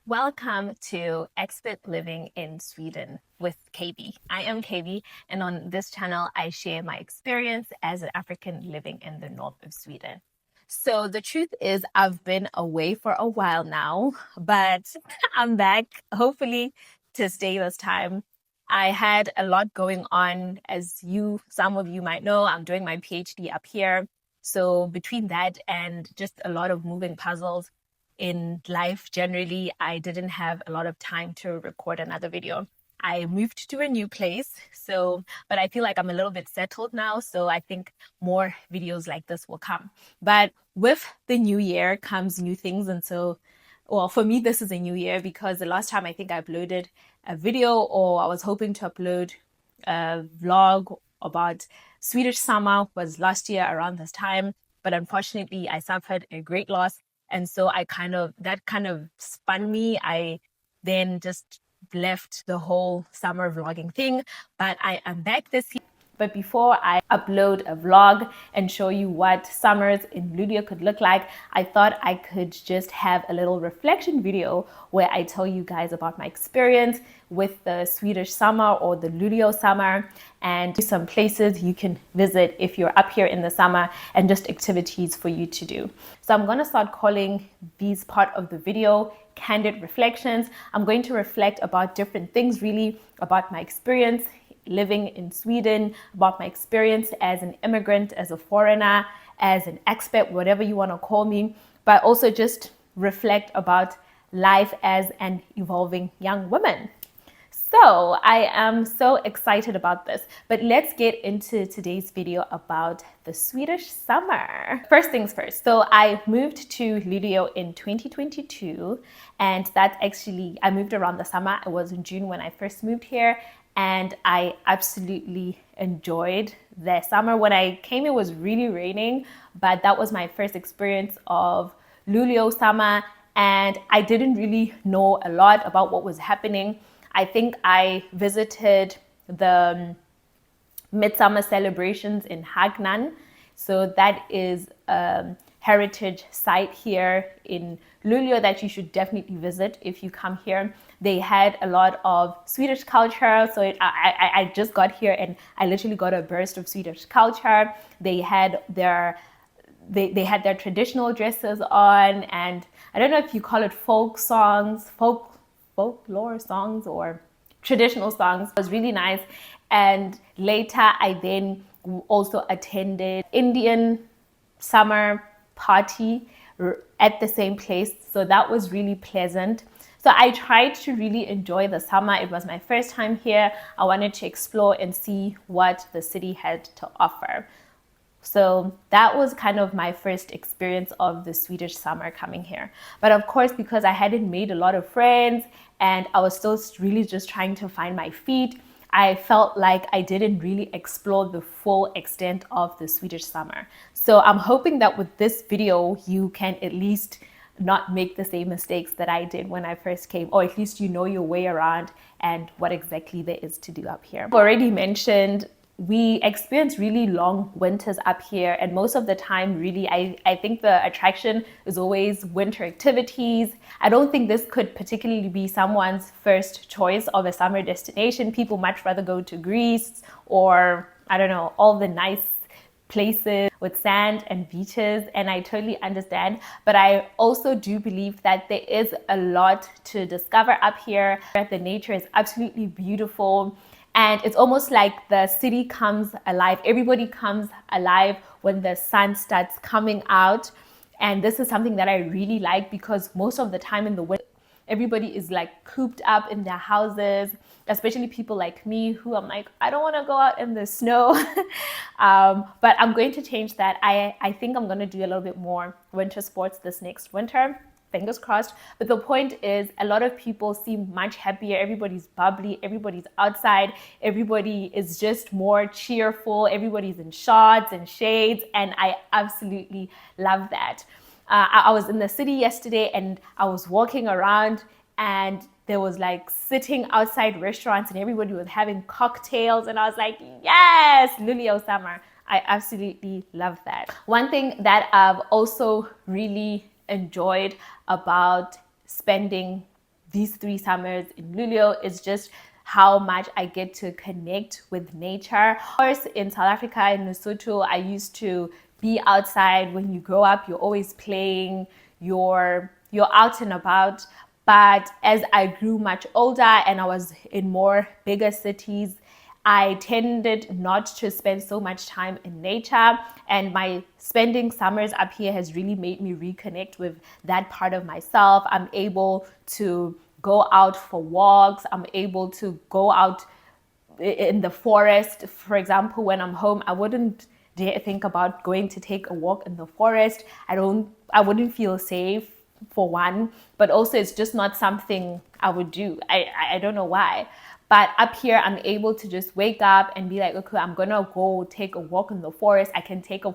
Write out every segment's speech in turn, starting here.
Welcome to Expert Living in Sweden with KB. I am KB, and on this channel, I share my experience as an African living in the north of Sweden. So, the truth is, I've been away for a while now, but I'm back, hopefully, to stay this time. I had a lot going on, as some of you might know, I'm doing my PhD up here. So, between that and just a lot of moving puzzles, in life generally, I didn't have a lot of time to record another video. I moved to a new place, but I feel like I'm a little bit settled now, so I think more videos like this will come. But with the new year comes new things, and so, well, for me, this is a new year because the last time I think I uploaded a video, or I was hoping to upload a vlog about Swedish summer, was last year around this time. But unfortunately, I suffered a great loss. And so that kind of spun me. I then just left the whole summer vlogging thing, but I am back this year. But before I upload a vlog and show you what summers in Luleå could look like, I thought I could just have a little reflection video where I tell you guys about my experience with the Swedish summer or the Luleå summer, and some places you can visit if you're up here in the summer, and just activities for you to do. So I'm going to start calling these part of the video Candid Reflections. I'm going to reflect about different things, really about my experience living in Sweden, about my experience as an immigrant, as a foreigner, as an expat, whatever you want to call me, but also just reflect about life as an evolving young woman. So I am so excited about this, but let's get into today's video about the Swedish summer. First things first. So I moved to Luleå in 2022, and I moved around the summer. It was in June when I first moved here, and I absolutely enjoyed the summer. When I came, it was really raining, but that was my first experience of Luleå summer, and I didn't really know a lot about what was happening. I think I visited the midsummer celebrations in Hagnan. So that is a heritage site here in Luleå that you should definitely visit if you come here. They had a lot of Swedish culture. So I just got here and I literally got a burst of Swedish culture. They had their traditional dresses on, and I don't know if you call it folk songs, folklore songs or traditional songs. It was really nice. And later I then also attended Indian summer party at the same place. So that was really pleasant. So I tried to really enjoy the summer. It was my first time here. I wanted to explore and see what the city had to offer. So that was kind of my first experience of the Swedish summer coming here. But of course, because I hadn't made a lot of friends and I was still really just trying to find my feet, I felt like I didn't really explore the full extent of the Swedish summer. So I'm hoping that with this video, you can at least not make the same mistakes that I did when I first came, or at least you know your way around and what exactly there is to do up here. I've already mentioned we experience really long winters up here, and most of the time really I think the attraction is always winter activities. I don't think this could particularly be someone's first choice of a summer destination. People much rather go to Greece or I don't know, all the nice places with sand and beaches, and I totally understand. But I also do believe that there is a lot to discover up here. The nature is absolutely beautiful. And it's almost like the city comes alive. Everybody comes alive when the sun starts coming out. And this is something that I really like, because most of the time in the winter, everybody is like cooped up in their houses, especially people like me who I'm like, I don't want to go out in the snow. But I'm going to change that. I think I'm going to do a little bit more winter sports this next winter. Fingers crossed. But the point is, a lot of people seem much happier. Everybody's bubbly. Everybody's outside. Everybody is just more cheerful. Everybody's in shorts and shades. And I absolutely love that. I was in the city yesterday and I was walking around, and there was like sitting outside restaurants and everybody was having cocktails. And I was like, yes, Luleå summer. I absolutely love that. One thing that I've also really enjoyed about spending these 3 summers in Luleå is just how much I get to connect with nature. Of course, in South Africa, in Lesotho, I used to be outside. When you grow up, you're always playing, you're out and about. But as I grew much older and I was in more bigger cities, I tended not to spend so much time in nature, and my spending summers up here has really made me reconnect with that part of myself. I'm able to go out for walks. I'm able to go out in the forest. For example, when I'm home, I wouldn't dare think about going to take a walk in the forest. I wouldn't feel safe, for one, but also it's just not something I would do. I don't know why. But up here, I'm able to just wake up and be like, okay, I'm gonna go take a walk in the forest. I can take a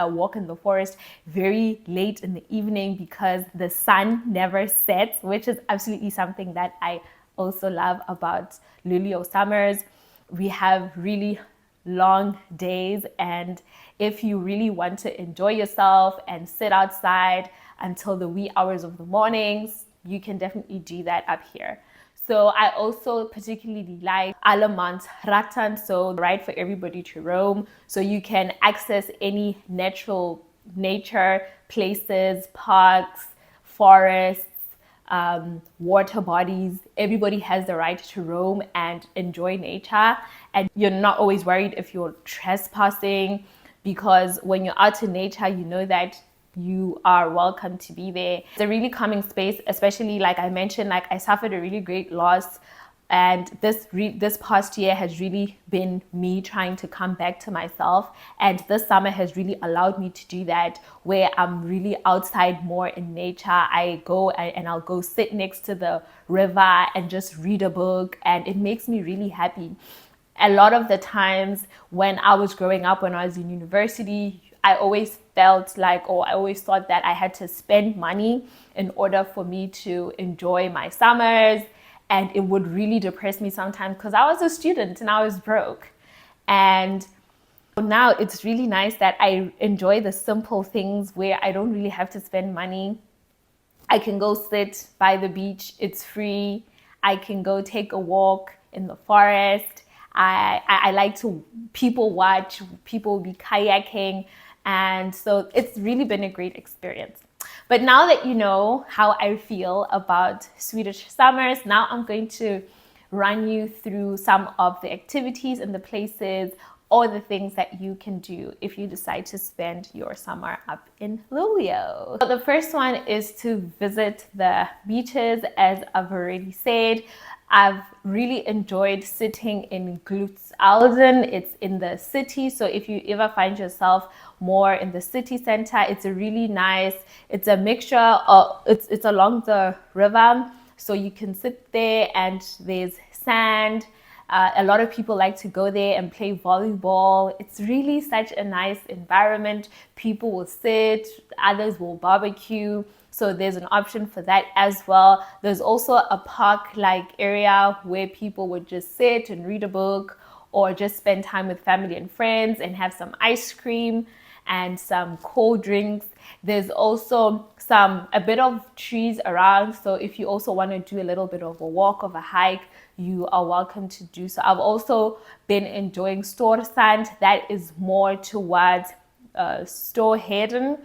walk in the forest very late in the evening because the sun never sets, which is absolutely something that I also love about Luleå summers. We have really long days, and if you really want to enjoy yourself and sit outside until the wee hours of the mornings, you can definitely do that up here. So I also particularly like Rattan, so right for everybody to roam. So you can access any nature places, parks, forests, water bodies. Everybody has the right to roam and enjoy nature. And you're not always worried if you're trespassing, because when you're out in nature, you know that you are welcome to be there. It's a really calming space, especially like I mentioned, like I suffered a really great loss. And this past year has really been me trying to come back to myself. And this summer has really allowed me to do that, where I'm really outside more in nature. I go and I'll go sit next to the river and just read a book, and it makes me really happy. A lot of the times when I was growing up, when I was in university, I always felt like, or I always thought that I had to spend money in order for me to enjoy my summers. And it would really depress me sometimes because I was a student and I was broke. And now it's really nice that I enjoy the simple things where I don't really have to spend money. I can go sit by the beach. It's free. I can go take a walk in the forest. I like to people watch. People will be kayaking. And so it's really been a great experience. But now that you know how I feel about Swedish summers, now I'm going to run you through some of the activities and the places or the things that you can do if you decide to spend your summer up in Luleå. So the first one is to visit the beaches. As I've already said, I've really enjoyed sitting in Glutsalden. It's in the city, so if you ever find yourself more in the city center, it's a really nice, it's a mixture of, it's along the river, so you can sit there and there's sand. A lot of people like to go there and play volleyball. It's really such a nice environment. People will sit, others will barbecue. So there's an option for that as well. There's also a park-like area where people would just sit and read a book or just spend time with family and friends and have some ice cream and some cold drinks. There's also a bit of trees around. So if you also want to do a little bit of a walk, of a hike, you are welcome to do so. I've also been enjoying Storsand. That is more towards Storheden,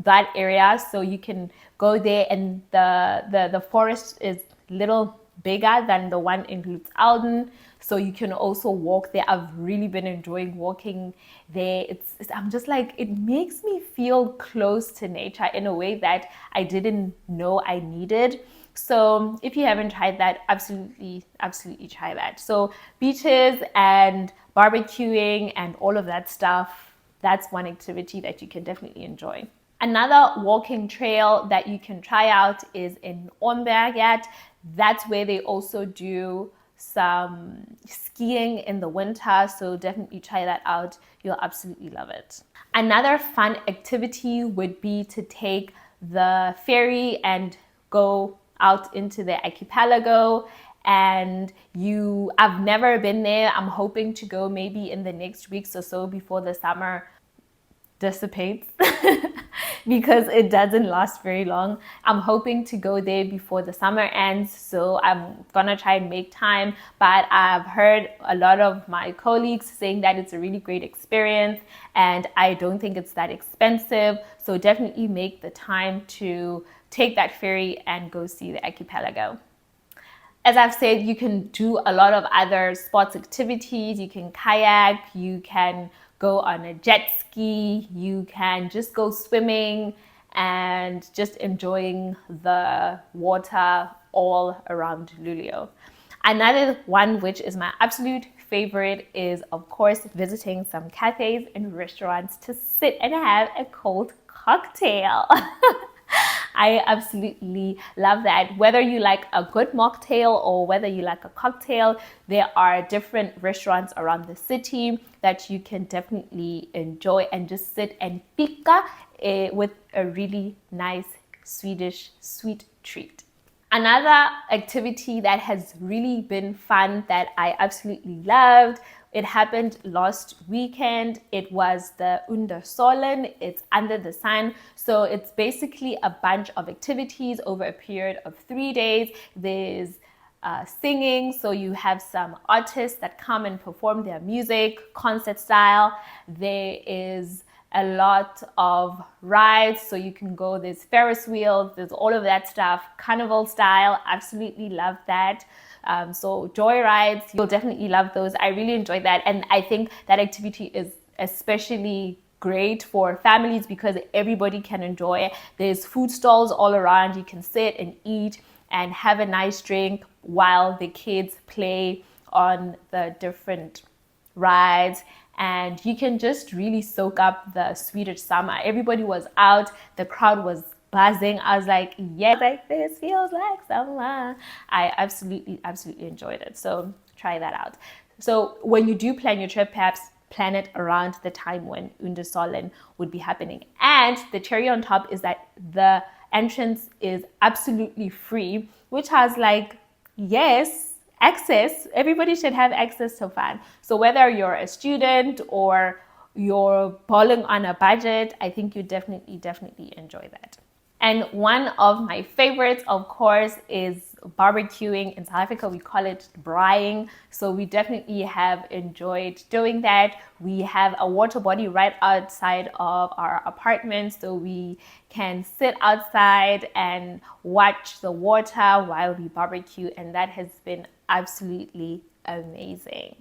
that area. So you can go there, and the forest is little bigger than the one in Glutsalden, so you can also walk there. I've really been enjoying walking there. I'm just like, it makes me feel close to nature in a way that I didn't know I needed. So if you haven't tried that, absolutely try that. So beaches and barbecuing and all of that stuff, that's one activity that you can definitely enjoy. Another walking trail that you can try out is in Ormberget. That's where they also do some skiing in the winter, so definitely try that out. You'll absolutely love it. Another fun activity would be to take the ferry and go out into the archipelago. And I've never been there. I'm hoping to go maybe in the next weeks or so before the summer dissipates. because it doesn't last very long. I'm hoping to go there before the summer ends, so I'm gonna try and make time. But I've heard a lot of my colleagues saying that it's a really great experience, and I don't think it's that expensive. So definitely make the time to take that ferry and go see the archipelago. As I've said, you can do a lot of other sports activities. You can kayak, you can go on a jet ski, you can just go swimming and just enjoying the water all around Luleå. Another one, which is my absolute favorite, is of course visiting some cafes and restaurants to sit and have a cold cocktail. I absolutely love that. Whether you like a good mocktail or whether you like a cocktail, there are different restaurants around the city that you can definitely enjoy and just sit and fika with a really nice Swedish sweet treat. Another activity that has really been fun that I absolutely loved, it happened last weekend. It was the Under Solen. It's under the sun. So it's basically a bunch of activities over a period of 3 days. There's singing, so you have some artists that come and perform their music, concert style. There is a lot of rides, so you can go, there's Ferris wheels, there's all of that stuff, carnival style. Absolutely love that. So joy rides, you'll definitely love those. I really enjoyed that, and I think that activity is especially great for families because everybody can enjoy it. There's food stalls all around. You can sit and eat and have a nice drink while the kids play on the different rides, and you can just really soak up the Swedish summer. Everybody was out, the crowd was buzzing. I was like, yeah, like this feels like summer. I absolutely enjoyed it. So try that out. So when you do plan your trip, perhaps plan it around the time when Under Solen would be happening. And the cherry on top is that the entrance is absolutely free, which has like, yes, access. Everybody should have access to fun. So whether you're a student or you're balling on a budget, I think you definitely enjoy that. And one of my favorites, of course, is barbecuing. In South Africa, we call it braaiing. So we definitely have enjoyed doing that. We have a water body right outside of our apartment, so we can sit outside and watch the water while we barbecue, and that has been absolutely amazing.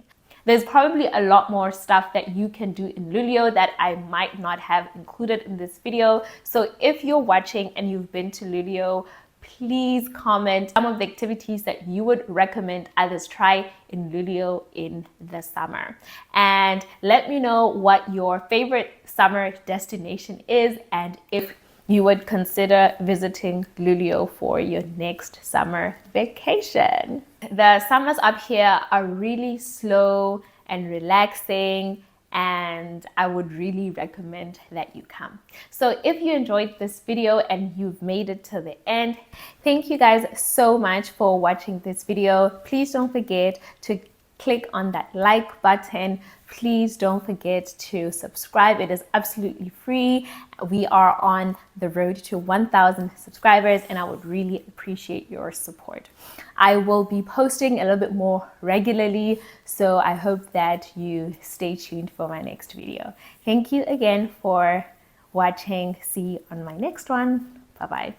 There's probably a lot more stuff that you can do in Luleå that I might not have included in this video. So if you're watching and you've been to Luleå, please comment some of the activities that you would recommend others try in Luleå in the summer. And let me know what your favorite summer destination is and if you would consider visiting Luleå for your next summer vacation. The summers up here are really slow and relaxing, and I would really recommend that you come. So if you enjoyed this video and you've made it to the end, thank you guys so much for watching this video. Please don't forget to click on that like button. Please don't forget to subscribe. It is absolutely free. We are on the road to 1,000 subscribers, and I would really appreciate your support. I will be posting a little bit more regularly, so I hope that you stay tuned for my next video. Thank you again for watching. See you on my next one. Bye-bye.